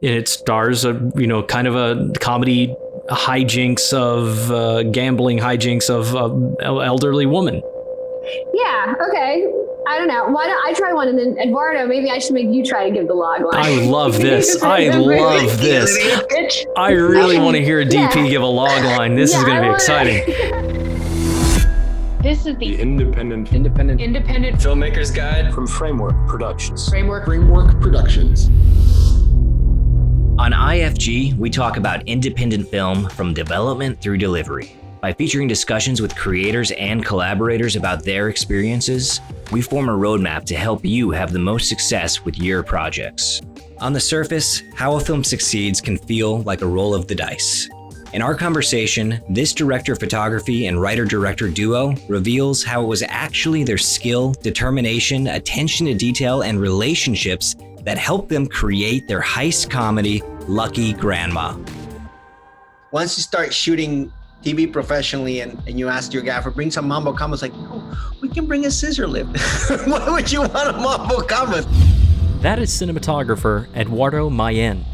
And it stars kind of a comedy hijinks of gambling hijinks of an elderly woman. Yeah, okay. I don't know. Why don't I try one, and then Eduardo, maybe I should make you try to give the log line. I love this. I love this. I really want to hear a DP give a log line. This is going to be exciting. This is the Independent Filmmaker's Guide from Framework Productions. Framework Productions. On IFG, we talk about independent film from development through delivery. By featuring discussions with creators and collaborators about their experiences, we form a roadmap to help you have the most success with your projects. On the surface, how a film succeeds can feel like a roll of the dice. In our conversation, this director of photography and writer-director duo reveals how it was actually their skill, determination, attention to detail, and relationships that helped them create their heist comedy, Lucky Grandma. Once you start shooting TV professionally and you ask your gaffer, bring some mambo combos, like, no, we can bring a scissor lift. Why would you want a mambo combo? That is cinematographer Eduardo Mayen.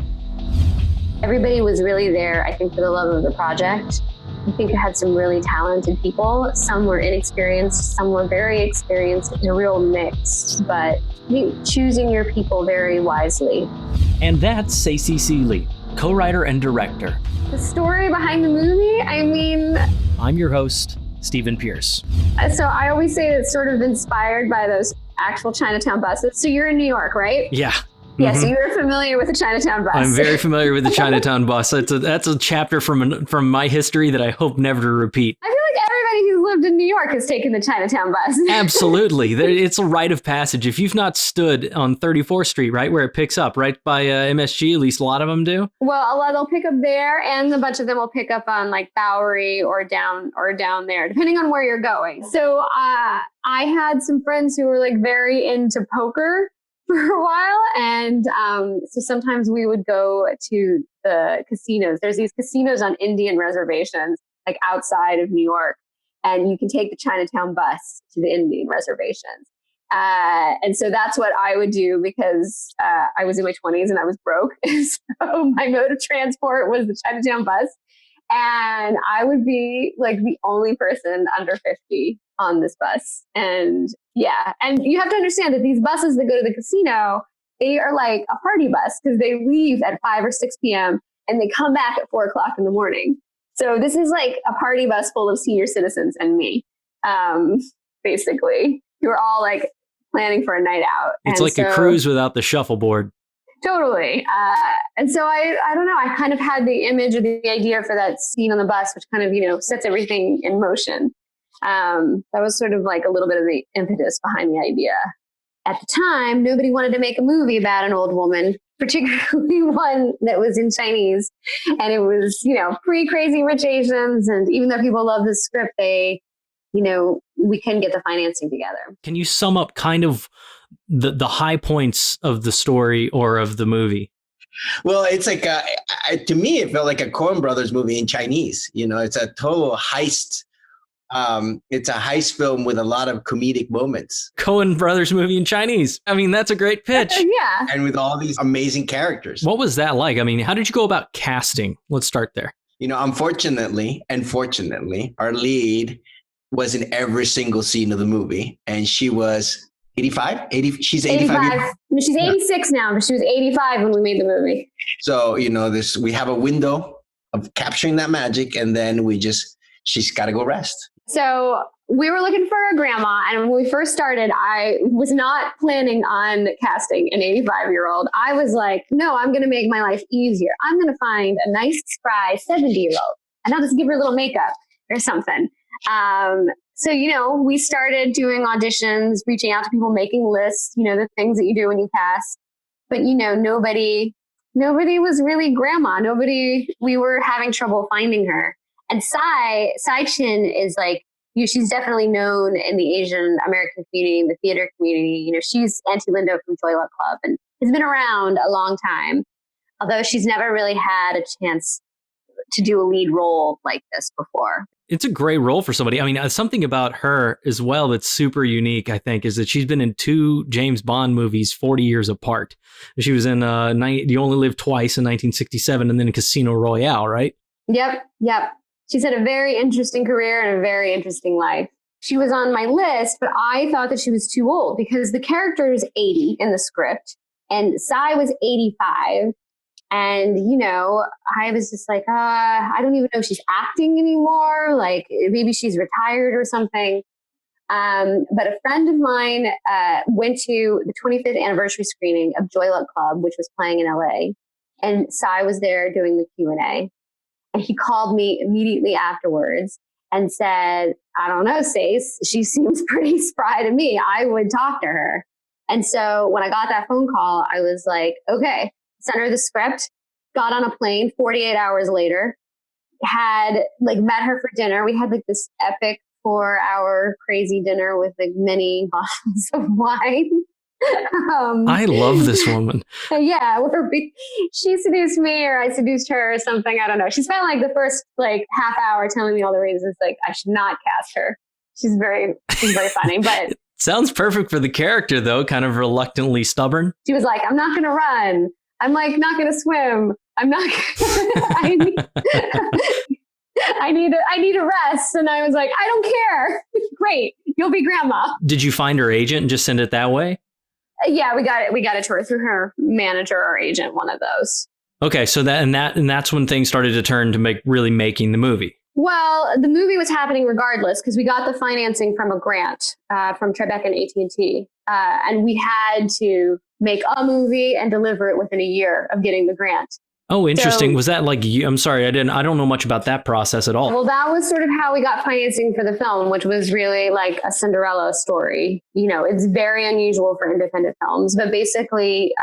Everybody was really there, I think, for the love of the project. I think it had some really talented people. Some were inexperienced, some were very experienced. It's a real mix, but I think choosing your people very wisely. And that's C.C. Lee, co-writer and director. The story behind the movie, I mean... I'm your host, Stephen Pierce. So I always say it's sort of inspired by those actual Chinatown buses. So you're in New York, right? Yeah. Yeah, so you're familiar with the Chinatown bus. I'm very familiar with the Chinatown bus. That's a chapter from my history that I hope never to repeat. I feel like everybody who's lived in New York has taken the Chinatown bus. Absolutely. It's a rite of passage. If you've not stood on 34th Street, right, where it picks up, right by MSG, at least a lot of them do. Well, a lot they'll pick up there, and a bunch of them will pick up on like Bowery or down there, depending on where you're going. So I had some friends who were like very into poker for a while. And so sometimes we would go to the casinos. There's these casinos on Indian reservations, like outside of New York. And you can take the Chinatown bus to the Indian reservations. And so that's what I would do because I was in my 20s and I was broke. So my mode of transport was the Chinatown bus. And I would be like the only person under 50 on this bus. And yeah, and you have to understand that these buses that go to the casino, they are like a party bus because they leave at 5 or 6 p.m. and they come back at 4 o'clock in the morning. So this is like a party bus full of senior citizens and me, basically. You're all like planning for a night out. It's like a cruise without the shuffleboard. Totally. And so I don't know, I kind of had the image or the idea for that scene on the bus, which kind of, sets everything in motion. That was sort of like a little bit of the impetus behind the idea. At the time, nobody wanted to make a movie about an old woman, particularly one that was in Chinese. And it was, pre-Crazy Rich Asians. And even though people love the script, we couldn't get the financing together. Can you sum up kind of the high points of the story or of the movie? Well, it's like, to me, it felt like a Coen Brothers movie in Chinese. It's a total heist. It's a heist film with a lot of comedic moments. Coen Brothers movie in Chinese. I mean, that's a great pitch. Yeah. And with all these amazing characters. What was that like? I mean, how did you go about casting? Let's start there. Unfortunately and fortunately, our lead was in every single scene of the movie. And she was 85? She's 85. She's 86 now, but she was 85 when we made the movie. So, we have a window of capturing that magic. And then she's got to go rest. So we were looking for a grandma. And when we first started, I was not planning on casting an 85-year-old. I was like, no, I'm going to make my life easier. I'm going to find a nice, spry 70-year-old. And I'll just give her a little makeup or something. So, we started doing auditions, reaching out to people, making lists, the things that you do when you cast. But, nobody was really grandma. We were having trouble finding her. And Sai Chin is like, she's definitely known in the Asian American community, in the theater community. She's Auntie Linda from Joy Luck Club and has been around a long time, although she's never really had a chance to do a lead role like this before. It's a great role for somebody. I mean, something about her as well that's super unique, I think, is that she's been in 2 James Bond movies 40 years apart. She was in You Only Live Twice in 1967 and then Casino Royale, right? Yep. She's had a very interesting career and a very interesting life. She was on my list, but I thought that she was too old because the character is 80 in the script and Sai was 85. And, you know, I was just like, I don't even know if she's acting anymore. Like maybe she's retired or something. But a friend of mine went to the 25th anniversary screening of Joy Luck Club, which was playing in LA. And Sai was there doing the Q&A. And he called me immediately afterwards and said, I don't know, Stace, she seems pretty spry to me. I would talk to her. And so when I got that phone call, I was like, okay. Sent her the script, got on a plane 48 hours later, had like met her for dinner. We had like this epic 4-hour crazy dinner with like many bottles of wine. I love this woman. Yeah, she seduced me or I seduced her or something. I don't know. She spent like the first like half hour telling me all the reasons like I should not cast her. She's very funny, but sounds perfect for the character though, kind of reluctantly stubborn. She was like, I'm not going to run. I'm like not going to swim. I'm not. I need a rest. And I was like, I don't care. Great, you'll be grandma. Did you find her agent and just send it that way? Yeah, we got it. We got it to her through her manager or agent, one of those. Okay, so that's when things started to turn to making the movie. Well, the movie was happening regardless because we got the financing from a grant from Tribeca and AT&T, and we had to make a movie and deliver it within a year of getting the grant. Oh, interesting. So, was that like, I'm sorry, I don't know much about that process at all. Well, that was sort of how we got financing for the film, which was really like a Cinderella story. You know, it's very unusual for independent films, but basically,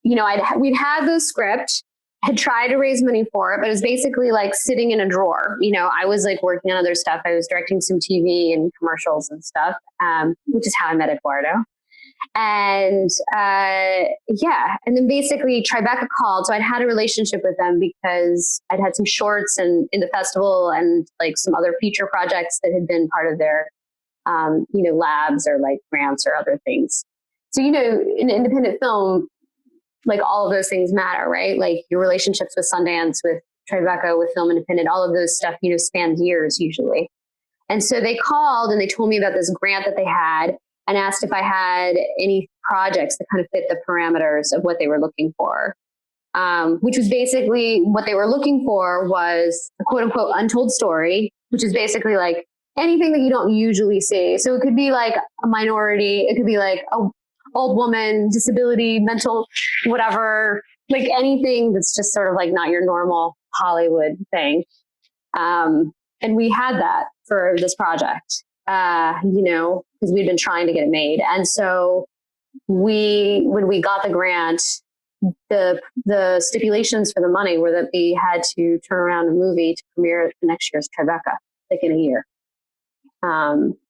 you know, we'd had the script, had tried to raise money for it, but it was basically like sitting in a drawer. You know, I was like working on other stuff. I was directing some TV and commercials and stuff, which is how I met Eduardo. And and then basically Tribeca called. So I'd had a relationship with them because I'd had some shorts and in the festival and like some other feature projects that had been part of their, you know, labs or like grants or other things. So, you know, in independent film, like all of those things matter, right? Like your relationships with Sundance, with Tribeca, with Film Independent, all of those stuff, you know, spans years usually. And so they called and they told me about this grant that they had and asked if I had any projects that kind of fit the parameters of what they were looking for, which was basically what they were looking for was a quote unquote untold story, which is basically like anything that you don't usually see. So it could be like a minority. It could be like a old woman, disability, mental, whatever, like anything that's just sort of like not your normal Hollywood thing. And we had that for this project, you know, because we'd been trying to get it made. And so when we got the grant, the stipulations for the money were that we had to turn around a movie to premiere at next year's Tribeca, like in a year.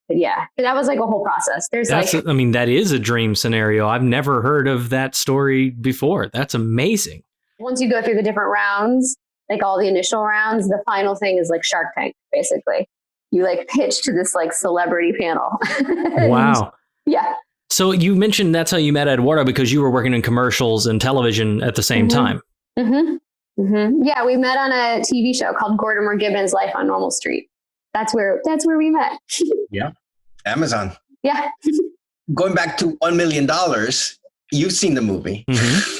But yeah, but that was like a whole process. That is a dream scenario. I've never heard of that story before. That's amazing. Once you go through the different rounds, like all the initial rounds, the final thing is like Shark Tank, basically. You like pitch to this like celebrity panel. Wow. Yeah. So you mentioned that's how you met Eduardo because you were working in commercials and television at the same time. Mm-hmm. Mm-hmm. Yeah, we met on a TV show called Gordon Moore Gibbons' Life on Normal Street. That's where we met. Yeah. Amazon. Yeah. Going back to $1 million, you've seen the movie. Mm-hmm.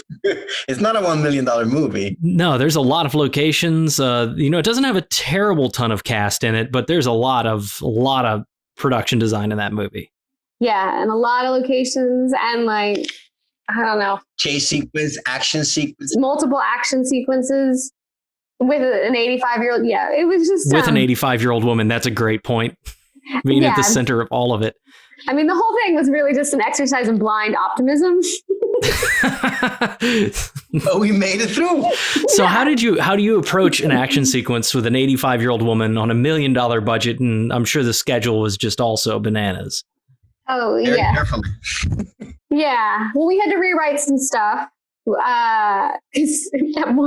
It's not a $1 million movie. No, there's a lot of locations. You know, it doesn't have a terrible ton of cast in it, but there's a lot of production design in that movie. Yeah, and a lot of locations and like, I don't know. Chase sequence, action sequence. Multiple action sequences with an 85-year-old. Yeah, it was just... With an 85-year-old woman, that's a great point. Being at the center of all of it. I mean, the whole thing was really just an exercise in blind optimism. But we made it through. So how do you approach an action sequence with an 85-year-old woman on $1 million budget? And I'm sure the schedule was just also bananas. Oh, Very yeah. carefully. Yeah. Well, we had to rewrite some stuff. one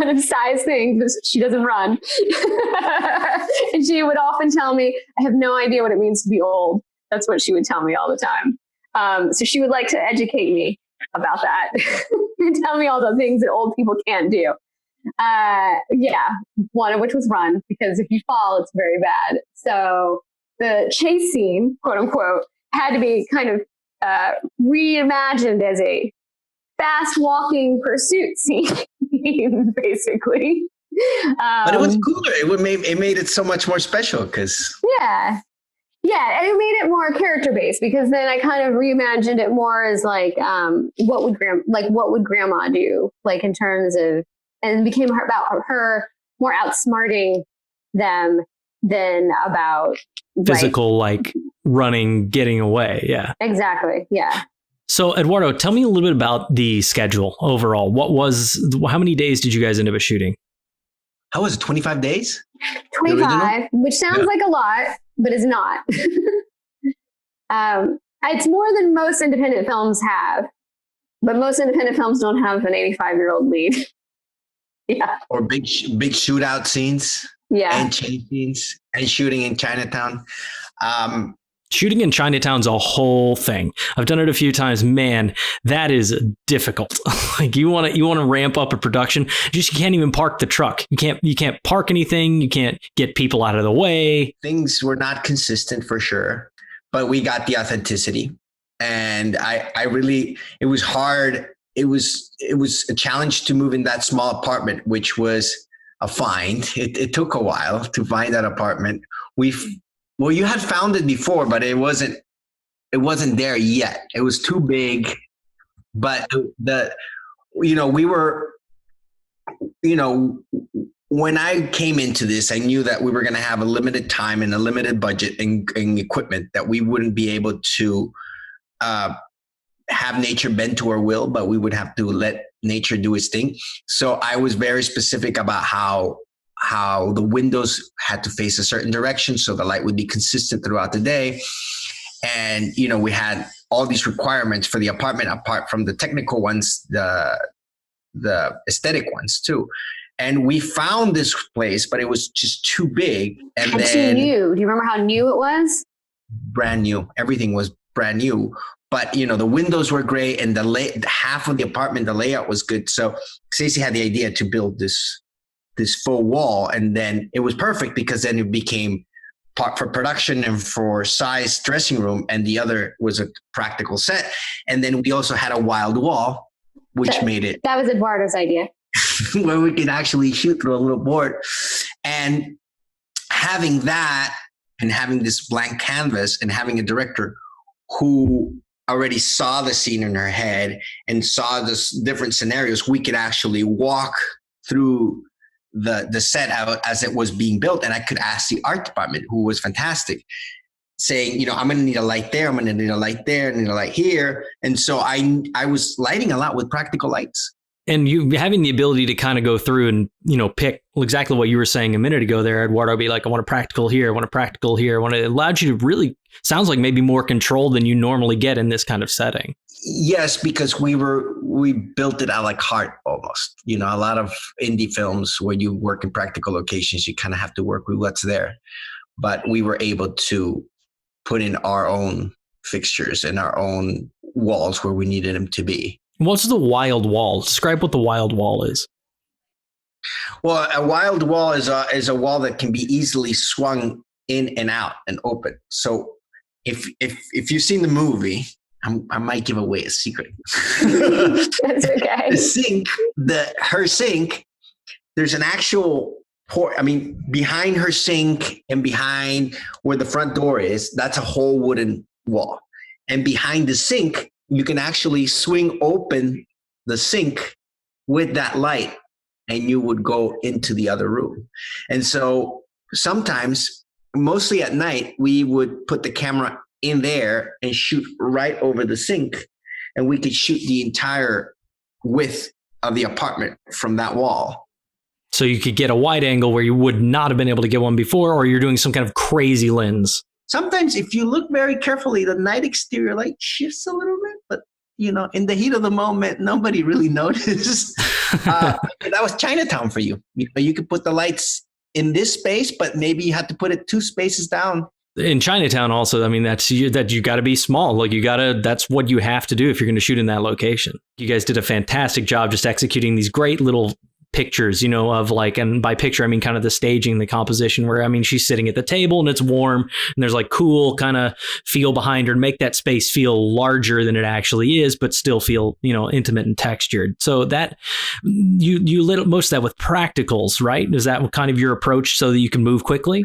of Sai's things, she doesn't run. And she would often tell me, I have no idea what it means to be old. That's what she would tell me all the time. So she would like to educate me about that and tell me all the things that old people can't do. One of which was run, because if you fall, it's very bad. So the chase scene, quote unquote, had to be kind of reimagined as a fast walking pursuit scene, basically. But it was cooler. It made it so much more special because yeah, and it made it more character based, because then I kind of reimagined it more as like what would grandma do, like in terms of, and it became about her more outsmarting them than about physical, like running, getting away. Yeah, exactly. Yeah. So Eduardo, tell me a little bit about the schedule overall. How many days did you guys end up shooting? How was it? 25 days? 25, which sounds like a lot, but it's not. It's more than most independent films have, but most independent films don't have an 85-year-old lead. Yeah. Or big shootout scenes. Yeah. And chase scenes and shooting in Chinatown. Shooting in Chinatown's a whole thing. I've done it a few times. Man, that is difficult. Like you want to ramp up a production, you can't even park the truck. You can't park anything. You can't get people out of the way. Things were not consistent for sure, but we got the authenticity. And it was hard. It was a challenge to move in that small apartment, which was a find. It took a while to find that apartment. Well, you had found it before, but it wasn't there yet. It was too big. But we were, when I came into this, I knew that we were going to have a limited time and a limited budget and equipment, that we wouldn't be able to have nature bend to our will, but we would have to let nature do its thing. So I was very specific about how the windows had to face a certain direction so the light would be consistent throughout the day. And, we had all these requirements for the apartment, apart from the technical ones, the aesthetic ones too. And we found this place, but it was just too big. And then new. Do you remember how new it was? Brand new. Everything was brand new. But, the windows were great, and half of the apartment, the layout was good. So Stacey had the idea to build this full wall, and then it was perfect because then it became part for production and for size dressing room, and the other was a practical set. And then we also had a wild wall, which made it. That was Eduardo's idea. Where we could actually shoot through a little board. And having that, and having this blank canvas, and having a director who already saw the scene in her head and saw this different scenarios, we could actually walk through the set out as it was being built. And I could ask the art department, who was fantastic, saying, I'm going to need a light there. I'm going to need a light there. I need a light here. And so I was lighting a lot with practical lights. And you having the ability to kind of go through and, pick exactly what you were saying a minute ago there, Eduardo, be like, I want a practical here. I want a practical here. It allowed you to really, sounds like maybe more control than you normally get in this kind of setting. Yes, because we built it a la carte almost. A lot of indie films where you work in practical locations, you kind of have to work with what's there. But we were able to put in our own fixtures and our own walls where we needed them to be. What's the wild wall? Describe what the wild wall is. Well, a wild wall is a wall that can be easily swung in and out and open. So if you've seen the movie, I might give away a secret. That's okay. Her sink, there's an actual port. Behind her sink and behind where the front door is, that's a whole wooden wall. And behind the sink, you can actually swing open the sink with that light, and you would go into the other room. And so sometimes, mostly at night, we would put the camera in there and shoot right over the sink, and we could shoot the entire width of the apartment from that wall. So you could get a wide angle where you would not have been able to get one before, or you're doing some kind of crazy lens. Sometimes if you look very carefully, the night exterior light shifts a little bit, but in the heat of the moment, nobody really noticed. That was Chinatown for you. You could put the lights in this space, but maybe you had to put it 2 spaces down. In Chinatown also, I mean, that you got to be small. Like that's what you have to do if you're going to shoot in that location. You guys did a fantastic job just executing these great little pictures, of like, and by picture, I mean kind of the staging, the composition where, I mean, she's sitting at the table and it's warm and there's like cool kind of feel behind her to make that space feel larger than it actually is, but still feel, intimate and textured. So that you lit most of that with practicals, right? Is that kind of your approach so that you can move quickly?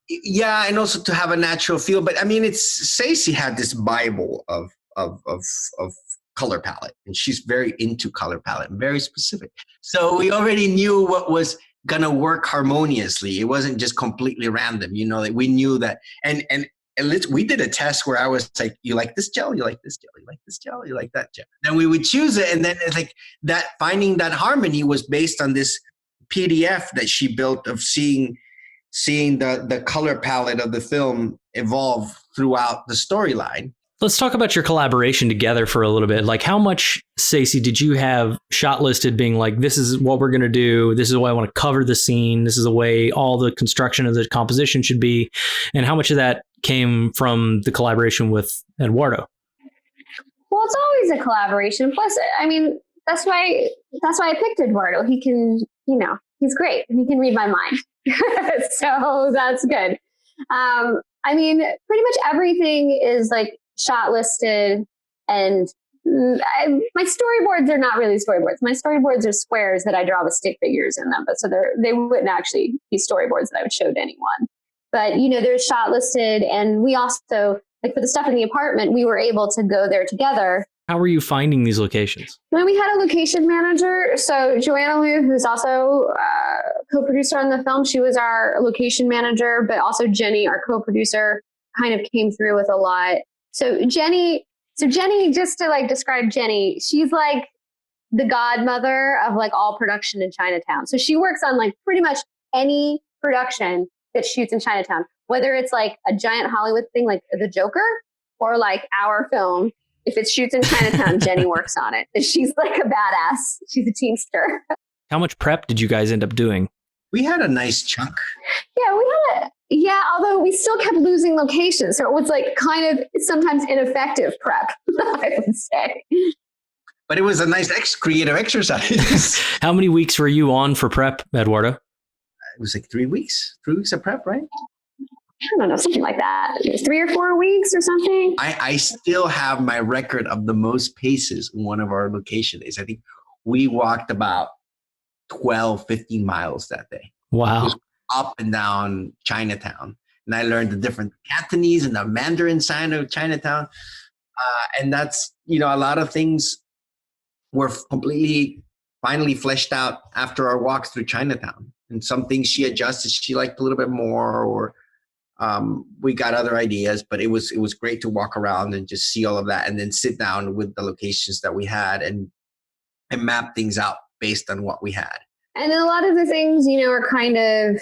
Yeah, and also to have a natural feel. But I mean, Stacey had this Bible of color palette, and she's very into color palette and very specific. So we already knew what was gonna work harmoniously. It wasn't just completely random. That we knew that, and we did a test where I was like, "You like this gel? You like this gel? You like this gel? You like that gel?" Then we would choose it, and then it's like that. Finding that harmony was based on this PDF that she built of seeing the color palette of the film evolve throughout the storyline. Let's talk about your collaboration together for a little bit. Like, how much, Stacey, did you have shot listed being like, this is what we're going to do. This is the way I want to cover the scene. This is the way all the construction of the composition should be. And how much of that came from the collaboration with Eduardo? Well, it's always a collaboration. Plus, I mean, that's why I picked Eduardo. He can, he's great. He can read my mind. So that's good. I mean, pretty much everything is like shot listed, and my storyboards are not really storyboards. My storyboards are squares that I draw with stick figures in them, but so they wouldn't actually be storyboards that I would show to anyone. But they're shot listed, and we also, like for the stuff in the apartment, we were able to go there together. How were you finding these locations? When we had a location manager, so Joanna Liu, who's also co-producer on the film, she was our location manager, but also Jenny, our co-producer, kind of came through with a lot. So Jenny, just to like describe Jenny, she's like the godmother of like all production in Chinatown. So she works on like pretty much any production that shoots in Chinatown, whether it's like a giant Hollywood thing like The Joker or like our film. If it shoots in Chinatown, Jenny works on it. She's like a badass. She's a teamster. How much prep did you guys end up doing? We had a nice chunk. Yeah, although we still kept losing locations. So it was like kind of sometimes ineffective prep, I would say. But it was a nice creative exercise. How many weeks were you on for prep, Eduardo? It was like 3 weeks. 3 weeks of prep, right? I don't know, something like that. 3 or 4 weeks or something. I still have my record of the most paces in one of our location days. I think we walked about 12, 15 miles that day. Wow. Up and down Chinatown. And I learned the different Cantonese and the Mandarin side of Chinatown. And that's, a lot of things were completely finally fleshed out after our walks through Chinatown. And some things she adjusted, she liked a little bit more, or we got other ideas, but it was great to walk around and just see all of that and then sit down with the locations that we had and map things out based on what we had. And then a lot of the things, are kind of,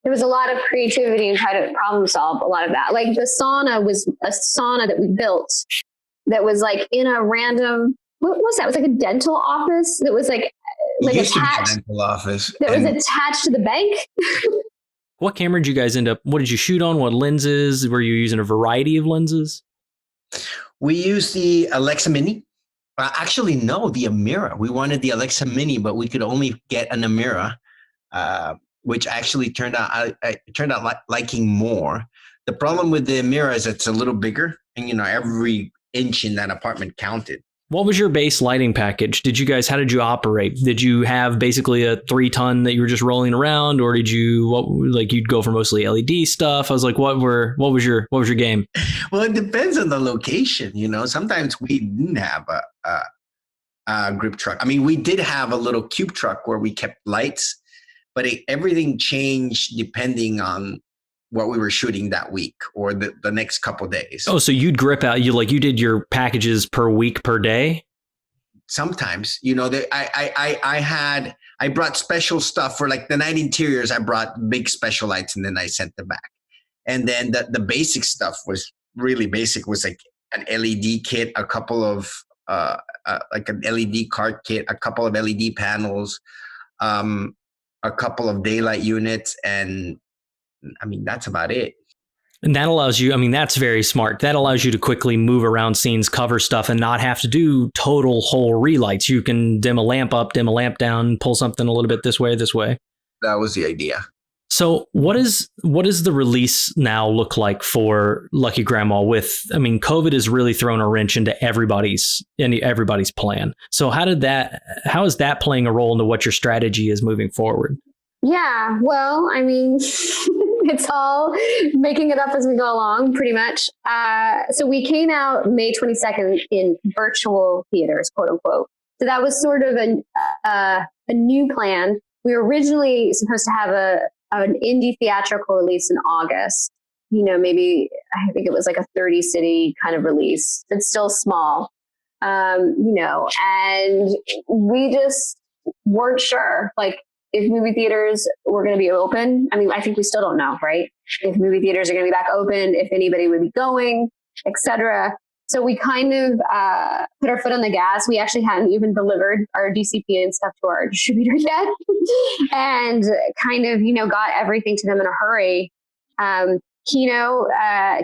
there was a lot of creativity and try to problem solve a lot of that. Like the sauna was a sauna that we built that was like in a random, what was that? It was like a dental office that was like attached. Dental office. That was attached to the bank. What camera did you guys what did you shoot on? What lenses? Were you using a variety of lenses? We used the Alexa Mini. Actually, no, the Amira. We wanted the Alexa Mini, but we could only get an Amira, which actually turned out liking more. The problem with the Amira is it's a little bigger, and every inch in that apartment counted. What was your base lighting package? How did you operate? Did you have basically a 3-ton that you were just rolling around, or did you'd go for mostly LED stuff? I was like, what was your game? Well, it depends on the location. Sometimes we didn't have a grip truck. I mean, we did have a little cube truck where we kept lights, but everything changed depending on what we were shooting that week or the next couple of days. Oh, so you'd grip out, you did your packages per week, per day? Sometimes, I brought special stuff for like the night interiors. I brought big special lights and then I sent them back. And then the basic stuff was really basic, was like an LED kit, a couple of like an LED cart kit, a couple of LED panels, a couple of daylight units, and I mean that's about it. And that allows you, I mean, that's very smart. That allows you to quickly move around scenes, cover stuff, and not have to do total whole relights. You can dim a lamp up, dim a lamp down, pull something a little bit this way, this way. That was the idea. So what is the release now look like for Lucky Grandma with, I mean, COVID has really thrown a wrench into everybody's plan. So how is that playing a role into what your strategy is moving forward? Yeah, well, I mean, it's all making it up as we go along, pretty much. So we came out May 22nd in virtual theaters, quote unquote. So that was sort of a new plan. We were originally supposed to have an indie theatrical release in August. You know, maybe I think it was like a 30 city kind of release. It's still small, you know, and we just weren't sure, like, if movie theaters were going to be open. I mean, I think we still don't know, right? If movie theaters are going to be back open, if anybody would be going, etc. So we kind of put our foot on the gas. We actually hadn't even delivered our DCP and stuff to our distributor yet, and kind of, you know, got everything to them in a hurry. Kino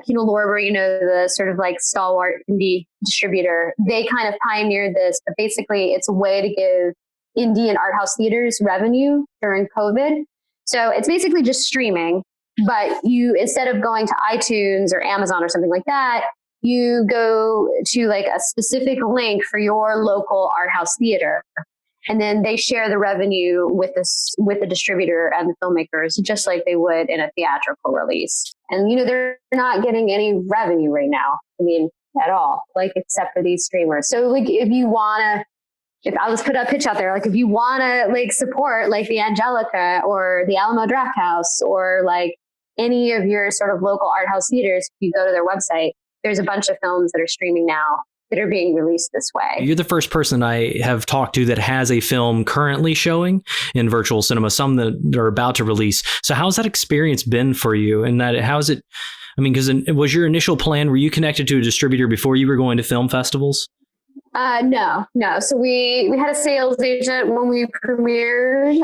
Lorber, you know, the sort of like stalwart indie distributor, they kind of pioneered this, but basically it's a way to give indie and art house theaters revenue during COVID. So it's basically just streaming, but you, instead of going to iTunes or Amazon or something like that, you go to like a specific link for your local art house theater. And then they share the revenue with the distributor and the filmmakers, just like they would in a theatrical release. And, you know, they're not getting any revenue right now. I mean, at all, like, except for these streamers. So like, if let's put a pitch out there, like if you want to like support like the Angelica or the Alamo Drafthouse or like any of your sort of local art house theaters, if you go to their website, there's a bunch of films that are streaming now that are being released this way. You're the first person I have talked to that has a film currently showing in virtual cinema, some that are about to release. So how's that experience been for you? And how's it, I mean, because it was your initial plan, were you connected to a distributor before you were going to film festivals? No. So we had a sales agent when we premiered,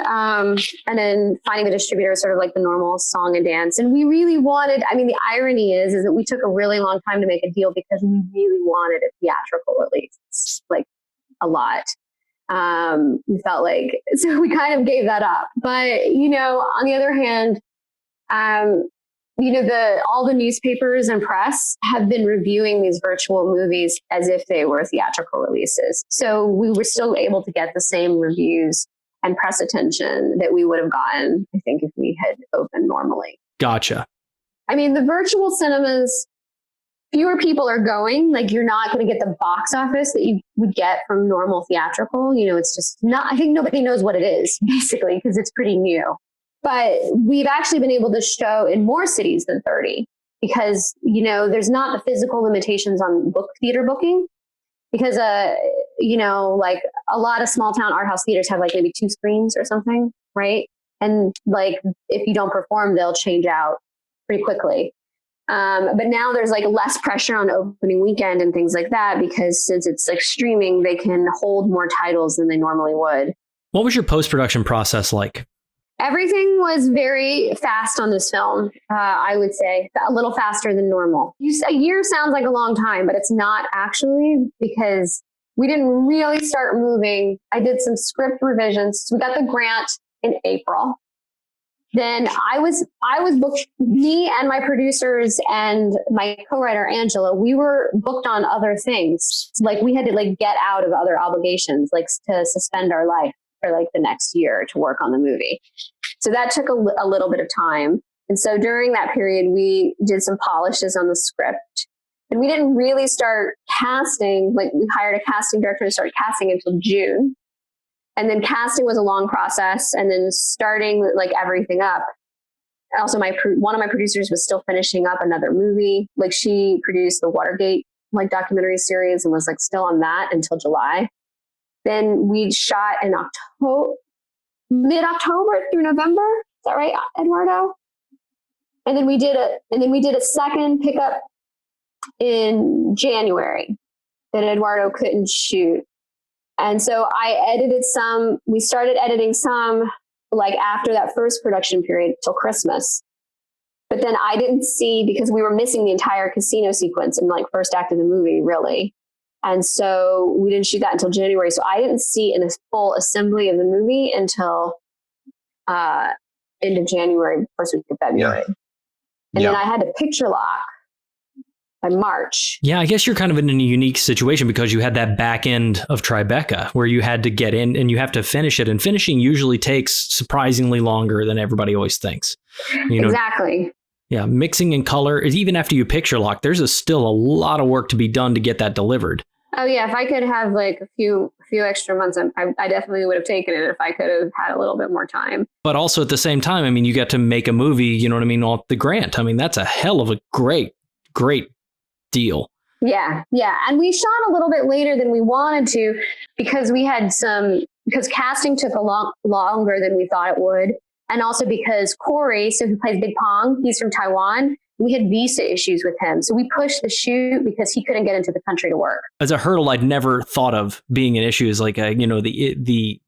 and then finding the distributor was sort of like the normal song and dance. And we really wanted, I mean, the irony is that we took a really long time to make a deal because we really wanted a theatrical release, like a lot. We felt like, so we kind of gave that up. But, you know, on the other hand, you know, all the newspapers and press have been reviewing these virtual movies as if they were theatrical releases. So we were still able to get the same reviews and press attention that we would have gotten, I think, if we had opened normally. Gotcha. I mean, the virtual cinemas, fewer people are going. Like, you're not going to get the box office that you would get from normal theatrical. You know, it's just not, I think nobody knows what it is, basically, because it's pretty new. But we've actually been able to show in more cities than 30 because, you know, there's not the physical limitations on theater booking because, you know, like a lot of small town art house theaters have like maybe 2 screens or something, right? And like, if you don't perform, they'll change out pretty quickly. But now there's like less pressure on opening weekend and things like that because since it's like streaming, they can hold more titles than they normally would. What was your post-production process like? Everything was very fast on this film, I would say, a little faster than normal. A year sounds like a long time, but it's not actually because we didn't really start moving. I did some script revisions. We got the grant in April. Then I was booked, me and my producers and my co-writer, Angela, we were booked on other things. Like we had to like get out of other obligations, like to suspend our life for like the next year to work on the movie. So that took a little bit of time. And so during that period, we did some polishes on the script. And we didn't really start casting, like we hired a casting director to start casting until June. And then casting was a long process. And then starting like everything up. Also, one of my producers was still finishing up another movie. Like she produced the Watergate like documentary series and was like still on that until July. Then we shot in mid-October through November. Is that right, Eduardo? And then we did a second pickup in January. that Eduardo couldn't shoot. And so I edited some, we started editing some like after that first production period till Christmas. But then I didn't see, because we were missing the entire casino sequence in like first act of the movie, really. And so we didn't shoot that until January. So I didn't see a full assembly of the movie until end of January, first week of February. Yeah. And then I had to picture lock by March. Yeah, I guess you're kind of in a unique situation because you had that back end of Tribeca where you had to get in and you have to finish it. And finishing usually takes surprisingly longer than everybody always thinks. You know, Exactly. Yeah, mixing in color is even after you picture lock, there's still a lot of work to be done to get that delivered. Oh yeah, if I could have like a few extra months, I definitely would have taken it if I could have had a little bit more time. But also at the same time, I mean, you get to make a movie, you know what I mean, off the grant. I mean, that's a hell of a great deal. Yeah. And we shot a little bit later than we wanted to because because casting took a lot longer than we thought it would. And also because Corey, so who plays Big Pong, he's from Taiwan. We had visa issues with him. So we pushed the shoot because he couldn't get into the country to work. As a hurdle I'd never thought of being an issue is like, the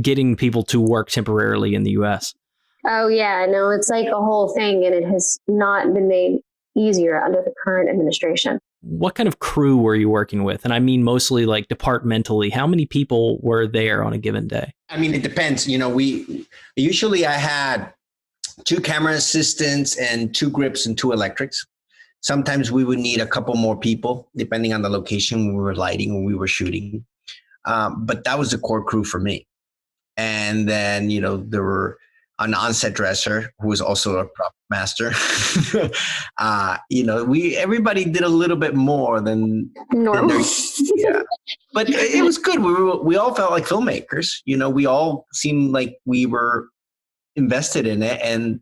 getting people to work temporarily in the U.S. Oh, yeah. No, it's like a whole thing. And it has not been made easier under the current administration. What kind of crew were you working with? And I mean, mostly like departmentally. How many people were there on a given day? I mean, it depends. You know, I had 2 camera assistants and 2 grips and 2 electrics. Sometimes we would need a couple more people, depending on the location we were lighting, when we were shooting. But that was the core crew for me. And then, you know, there were an on-set dresser who was also a prop master. Everybody did a little bit more than normal. Yeah, but it was good. We all felt like filmmakers. You know, we all seemed like we were invested in it, and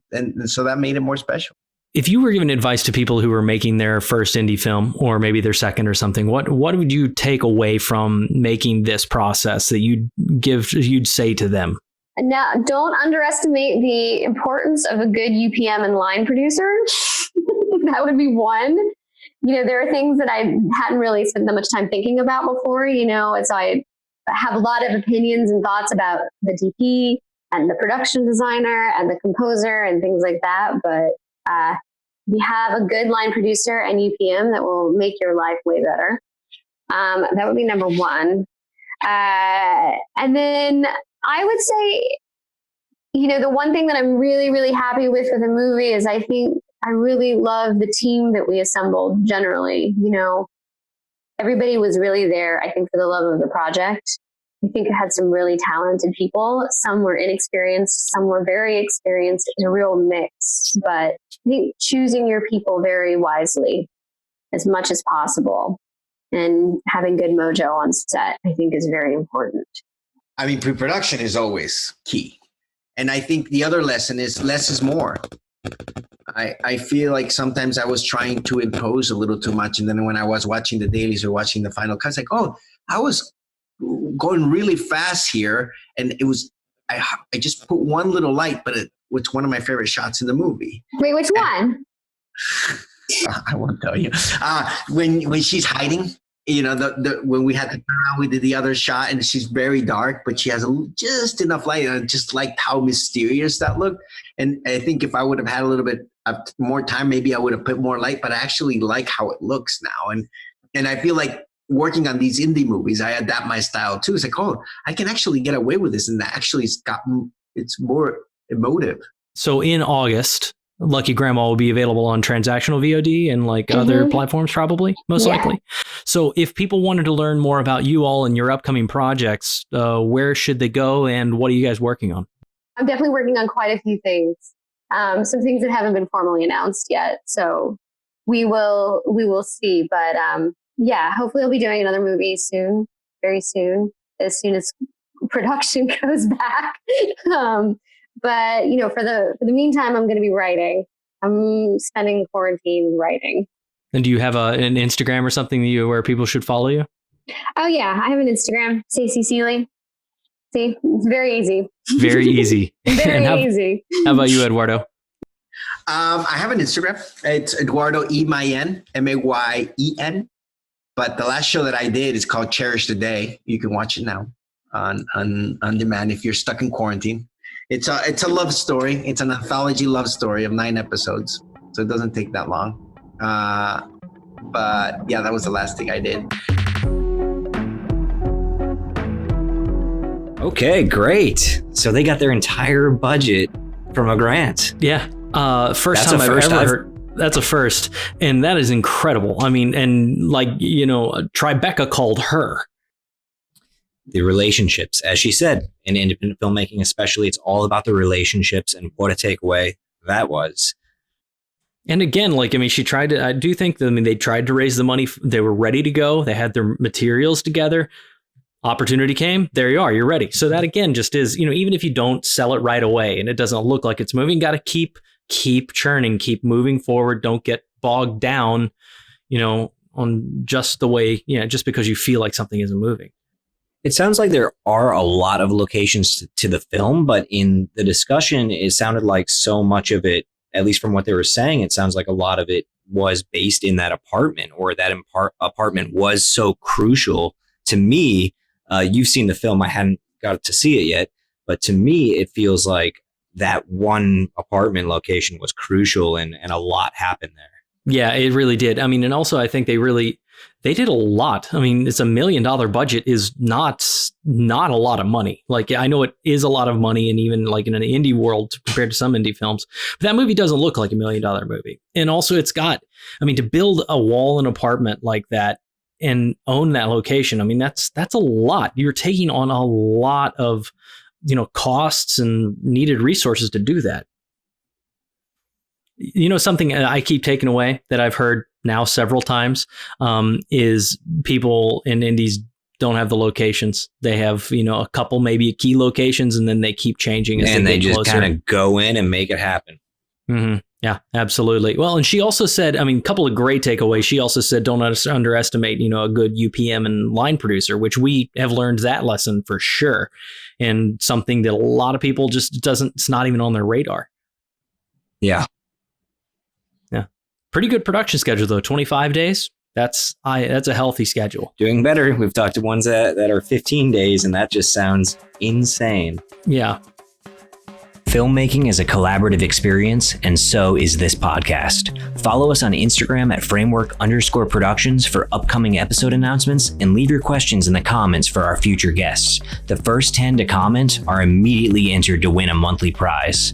so that made it more special. If you were giving advice to people who were making their first indie film or maybe their second or something, what would you take away from making this process that you'd say to them? Now, don't underestimate the importance of a good UPM and line producer. That would be one. You know, there are things that I hadn't really spent that much time thinking about before, you know, and so I have a lot of opinions and thoughts about the DP and the production designer and the composer and things like that. But we have a good line producer and UPM that will make your life way better. That would be number one. And then I would say, you know, the one thing that I'm really, really happy with for the movie is I think I really love the team that we assembled generally. You know, everybody was really there, I think, for the love of the project. I think it had some really talented people. Some were inexperienced, some were very experienced. It was a real mix. But I think choosing your people very wisely as much as possible and having good mojo on set, I think, is very important. I mean, pre-production is always key. And I think the other lesson is less is more. I feel like sometimes I was trying to impose a little too much. And then when I was watching the dailies or watching the final cuts, like, oh, I was going really fast here. And it was, I just put one little light, but it's one of my favorite shots in the movie. Wait, which one? I won't tell you. When she's hiding, you know, when we had to turn around, we did the other shot and she's very dark, but she has just enough light. And I just liked how mysterious that looked. And I think if I would have had a little bit of more time, maybe I would have put more light, but I actually like how it looks now. And I feel like working on these indie movies, I adapt my style too. It's like, oh, I can actually get away with this. And actually it's more emotive. So in August, Lucky Grandma will be available on transactional VOD and like other platforms, probably, most likely. So if people wanted to learn more about you all and your upcoming projects, where should they go and what are you guys working on? I'm definitely working on quite a few things. Some things that haven't been formally announced yet. So we will see. But yeah, hopefully I'll be doing another movie soon, very soon as production goes back. But, you know, for the meantime, I'm going to be writing. I'm spending quarantine writing. And do you have an Instagram or something where people should follow you? Oh, yeah. I have an Instagram, Stacey Seeley. See, it's very easy. Very easy. Very easy. How about you, Eduardo? I have an Instagram. It's Eduardo E. Mayen, Mayen. But the last show that I did is called Cherish Today. You can watch it now on demand if you're stuck in quarantine. It's a love story. It's an anthology love story of 9 episodes, so it doesn't take that long. But yeah, that was the last thing I did. Okay, great. So they got their entire budget from a grant. Yeah. First time I've ever heard. That's a first. And that is incredible. I mean, and like, Tribeca called her. The relationships, as she said, in independent filmmaking especially, it's all about the relationships, and what a takeaway that was. And again, I do think that, they tried to raise the money. They were ready to go. They had their materials together. Opportunity came. There you are. You're ready. So that again just is, even if you don't sell it right away and it doesn't look like it's moving, got to keep churning, keep moving forward. Don't get bogged down, on just the way, just because you feel like something isn't moving. It sounds like there are a lot of locations to the film, but in the discussion, it sounded like so much of it, at least from what they were saying, it sounds like a lot of it was based in that apartment, or that apartment was so crucial to me. You've seen the film. I hadn't got to see it yet, but to me, it feels like that one apartment location was crucial, and a lot happened there. Yeah, it really did. And also I think they did a lot. It's $1 million budget is not a lot of money. Like, I know it is a lot of money, and even like in an indie world compared to some indie films, but that movie doesn't look like $1 million movie. And also it's got, to build a wall and apartment like that and own that location. That's a lot. You're taking on a lot of, costs and needed resources to do that. Something I keep taking away that I've heard now several times is people in indies don't have the locations. They have, a couple, maybe key locations, and then they keep changing as they just kind of go in and make it happen. Mm-hmm. Yeah, absolutely. Well, and she also said, a couple of great takeaways. She also said, don't underestimate, a good UPM and line producer, which we have learned that lesson for sure. And something that a lot of people it's not even on their radar. Yeah. Yeah. Pretty good production schedule though. 25 days. That's a healthy schedule. Doing better. We've talked to ones that are 15 days, and that just sounds insane. Yeah. Filmmaking is a collaborative experience, and so is this podcast. Follow us on Instagram at framework_productions for upcoming episode announcements, and leave your questions in the comments for our future guests. The first 10 to comment are immediately entered to win a monthly prize.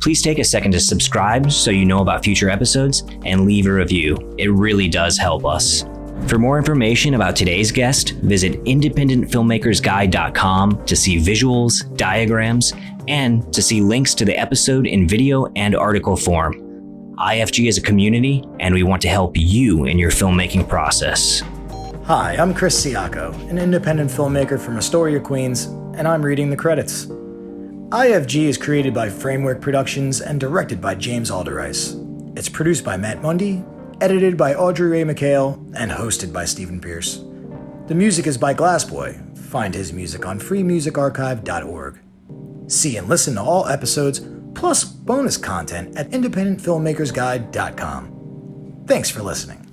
Please take a second to subscribe so you know about future episodes, and leave a review. It really does help us. For more information about today's guest, visit independentfilmmakersguide.com to see visuals, diagrams, and to see links to the episode in video and article form. IFG is a community, and we want to help you in your filmmaking process. Hi, I'm Chris Siaco, an independent filmmaker from Astoria, Queens, and I'm reading the credits. IFG is created by Framework Productions and directed by James Allerdyce. It's produced by Matt Mundy, edited by Audrey Rae McHale, and hosted by Stephen Pierce. The music is by Glassboy. Find his music on freemusicarchive.org. See and listen to all episodes, plus bonus content at independentfilmmakersguide.com. Thanks for listening.